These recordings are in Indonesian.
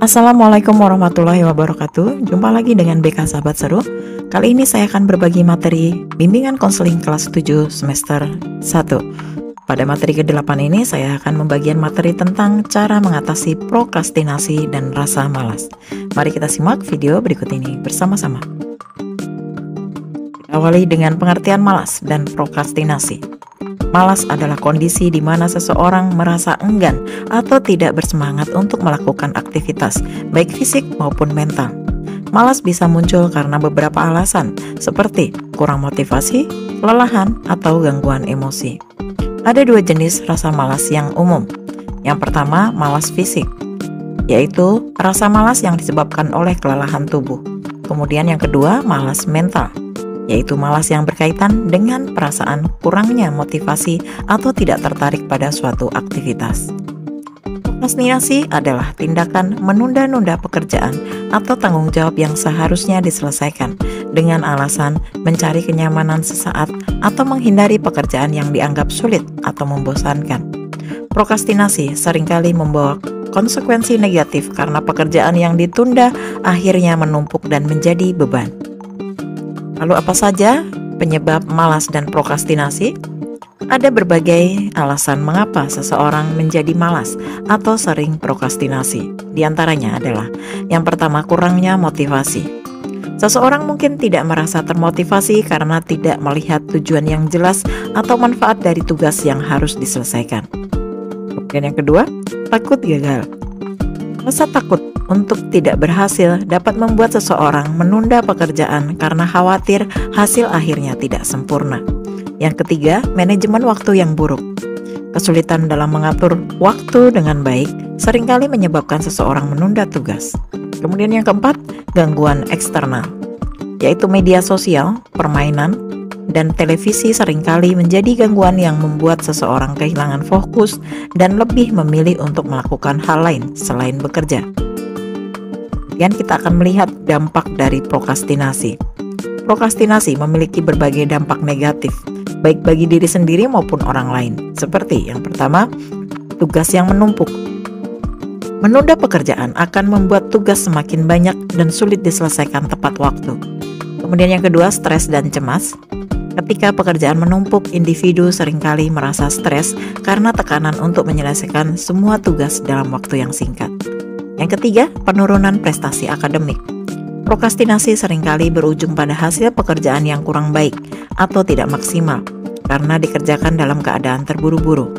Assalamualaikum warahmatullahi wabarakatuh. Jumpa lagi dengan BK Sahabat Seru. Kali ini saya akan berbagi materi bimbingan konseling kelas 7 semester 1. Pada materi ke-8 ini saya akan membagikan materi tentang cara mengatasi prokrastinasi dan rasa malas. Mari kita simak video berikut ini bersama-sama. Awali dengan pengertian malas dan prokrastinasi. Malas adalah kondisi di mana seseorang merasa enggan atau tidak bersemangat untuk melakukan aktivitas, baik fisik maupun mental. Malas bisa muncul karena beberapa alasan, seperti kurang motivasi, kelelahan, atau gangguan emosi. Ada dua jenis rasa malas yang umum. Yang pertama, malas fisik, yaitu rasa malas yang disebabkan oleh kelelahan tubuh. Kemudian yang kedua, malas mental, yaitu malas yang berkaitan dengan perasaan kurangnya motivasi atau tidak tertarik pada suatu aktivitas. Prokrastinasi adalah tindakan menunda-nunda pekerjaan atau tanggung jawab yang seharusnya diselesaikan dengan alasan mencari kenyamanan sesaat atau menghindari pekerjaan yang dianggap sulit atau membosankan. Prokrastinasi seringkali membawa konsekuensi negatif karena pekerjaan yang ditunda akhirnya menumpuk dan menjadi beban. Lalu apa saja penyebab malas dan prokrastinasi? Ada berbagai alasan mengapa seseorang menjadi malas atau sering prokrastinasi. Di antaranya adalah yang pertama, kurangnya motivasi. Seseorang mungkin tidak merasa termotivasi karena tidak melihat tujuan yang jelas atau manfaat dari tugas yang harus diselesaikan. Kemudian yang kedua, takut gagal. Rasa takut untuk tidak berhasil dapat membuat seseorang menunda pekerjaan karena khawatir hasil akhirnya tidak sempurna. Yang ketiga, manajemen waktu yang buruk. Kesulitan dalam mengatur waktu dengan baik seringkali menyebabkan seseorang menunda tugas. Kemudian yang keempat, gangguan eksternal, yaitu media sosial, permainan, dan televisi seringkali menjadi gangguan yang membuat seseorang kehilangan fokus dan lebih memilih untuk melakukan hal lain selain bekerja. Kemudian kita akan melihat dampak dari prokrastinasi. Prokrastinasi memiliki berbagai dampak negatif, baik bagi diri sendiri maupun orang lain. Seperti yang pertama, tugas yang menumpuk. Menunda pekerjaan akan membuat tugas semakin banyak dan sulit diselesaikan tepat waktu. Kemudian yang kedua, stres dan cemas. Ketika pekerjaan menumpuk, individu seringkali merasa stres karena tekanan untuk menyelesaikan semua tugas dalam waktu yang singkat. Yang ketiga, penurunan prestasi akademik. Prokrastinasi seringkali berujung pada hasil pekerjaan yang kurang baik atau tidak maksimal karena dikerjakan dalam keadaan terburu-buru.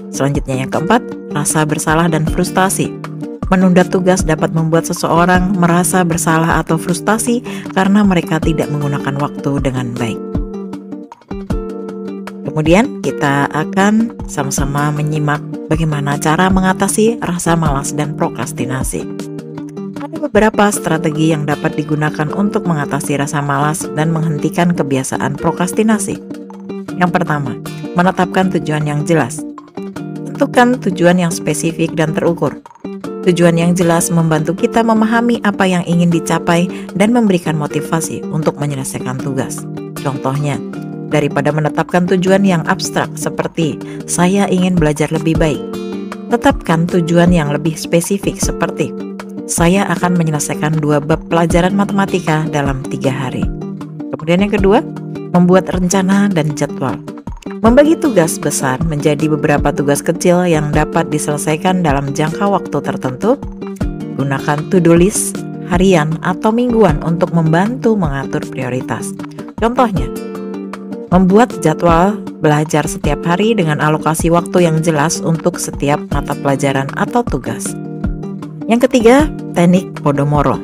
Selanjutnya yang keempat, rasa bersalah dan frustasi. Menunda tugas dapat membuat seseorang merasa bersalah atau frustasi karena mereka tidak menggunakan waktu dengan baik. Kemudian kita akan sama-sama menyimak bagaimana cara mengatasi rasa malas dan prokrastinasi. Ada beberapa strategi yang dapat digunakan untuk mengatasi rasa malas dan menghentikan kebiasaan prokrastinasi. Yang pertama, menetapkan tujuan yang jelas. Tentukan tujuan yang spesifik dan terukur. Tujuan yang jelas membantu kita memahami apa yang ingin dicapai dan memberikan motivasi untuk menyelesaikan tugas. Contohnya, daripada menetapkan tujuan yang abstrak seperti saya ingin belajar lebih baik, tetapkan tujuan yang lebih spesifik seperti saya akan menyelesaikan 2 bab pelajaran matematika dalam 3 hari. Kemudian yang kedua, membuat rencana dan jadwal. Membagi tugas besar menjadi beberapa tugas kecil yang dapat diselesaikan dalam jangka waktu tertentu. Gunakan to-do list harian atau mingguan untuk membantu mengatur prioritas. Contohnya, membuat jadwal belajar setiap hari dengan alokasi waktu yang jelas untuk setiap mata pelajaran atau tugas. Yang ketiga, teknik Pomodoro.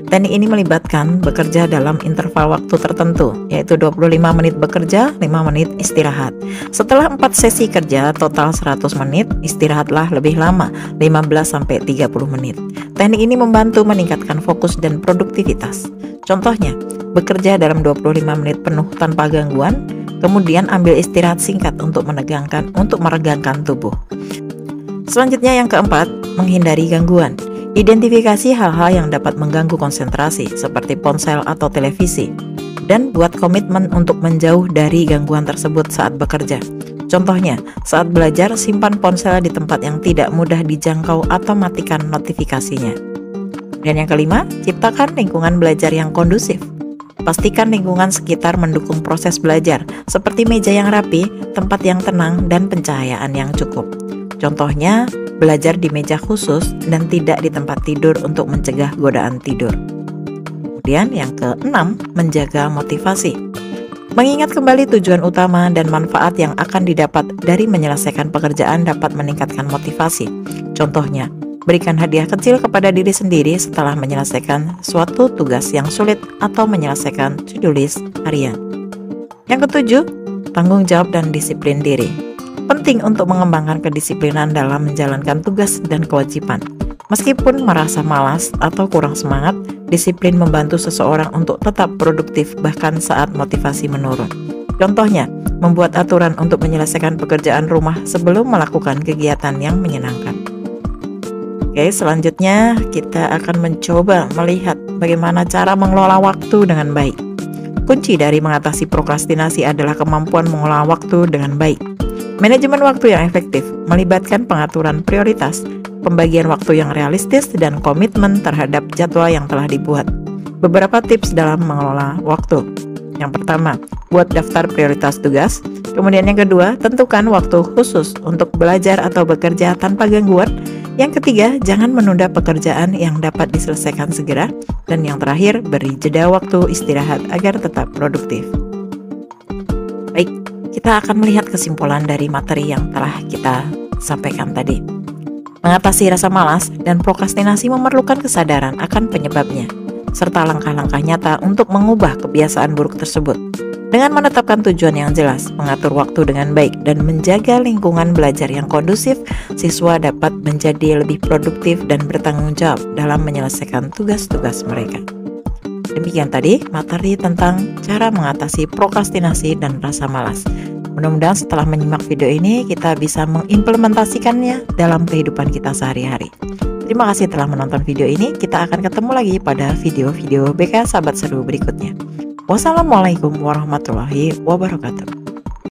Teknik ini melibatkan bekerja dalam interval waktu tertentu, yaitu 25 menit bekerja, 5 menit istirahat. Setelah 4 sesi kerja, total 100 menit, istirahatlah lebih lama, 15-30 menit. Teknik ini membantu meningkatkan fokus dan produktivitas. Contohnya, bekerja dalam 25 menit penuh tanpa gangguan, kemudian ambil istirahat singkat untuk meregangkan tubuh. Selanjutnya yang keempat, menghindari gangguan. Identifikasi hal-hal yang dapat mengganggu konsentrasi seperti ponsel atau televisi dan buat komitmen untuk menjauh dari gangguan tersebut saat bekerja. Contohnya, saat belajar simpan ponsel di tempat yang tidak mudah dijangkau atau matikan notifikasinya. Dan yang kelima, ciptakan lingkungan belajar yang kondusif. Pastikan lingkungan sekitar mendukung proses belajar, seperti meja yang rapi, tempat yang tenang, dan pencahayaan yang cukup. Contohnya, belajar di meja khusus dan tidak di tempat tidur untuk mencegah godaan tidur. Kemudian yang keenam, menjaga motivasi. Mengingat kembali tujuan utama dan manfaat yang akan didapat dari menyelesaikan pekerjaan dapat meningkatkan motivasi. Contohnya, berikan hadiah kecil kepada diri sendiri setelah menyelesaikan suatu tugas yang sulit atau menyelesaikan to-do list harian. Yang ketujuh, tanggung jawab dan disiplin diri. Penting untuk mengembangkan kedisiplinan dalam menjalankan tugas dan kewajiban. Meskipun merasa malas atau kurang semangat, disiplin membantu seseorang untuk tetap produktif bahkan saat motivasi menurun. Contohnya, membuat aturan untuk menyelesaikan pekerjaan rumah sebelum melakukan kegiatan yang menyenangkan. Oke, selanjutnya kita akan mencoba melihat bagaimana cara mengelola waktu dengan baik. Kunci dari mengatasi prokrastinasi adalah kemampuan mengelola waktu dengan baik. Manajemen waktu yang efektif melibatkan pengaturan prioritas, pembagian waktu yang realistis, dan komitmen terhadap jadwal yang telah dibuat. Beberapa tips dalam mengelola waktu. Yang pertama, buat daftar prioritas tugas. Kemudian yang kedua, tentukan waktu khusus untuk belajar atau bekerja tanpa gangguan. Yang ketiga, jangan menunda pekerjaan yang dapat diselesaikan segera. Dan yang terakhir, beri jeda waktu istirahat agar tetap produktif. Baik, kita akan melihat kesimpulan dari materi yang telah kita sampaikan tadi. Mengatasi rasa malas dan prokrastinasi memerlukan kesadaran akan penyebabnya, serta langkah-langkah nyata untuk mengubah kebiasaan buruk tersebut. Dengan menetapkan tujuan yang jelas, mengatur waktu dengan baik, dan menjaga lingkungan belajar yang kondusif, siswa dapat menjadi lebih produktif dan bertanggung jawab dalam menyelesaikan tugas-tugas mereka. Demikian tadi materi tentang cara mengatasi prokrastinasi dan rasa malas. Mudah-mudahan setelah menyimak video ini kita bisa mengimplementasikannya dalam kehidupan kita sehari-hari. Terima kasih telah menonton video ini. Kita akan ketemu lagi pada video-video BK Sahabat Seru berikutnya. Wassalamualaikum warahmatullahi wabarakatuh.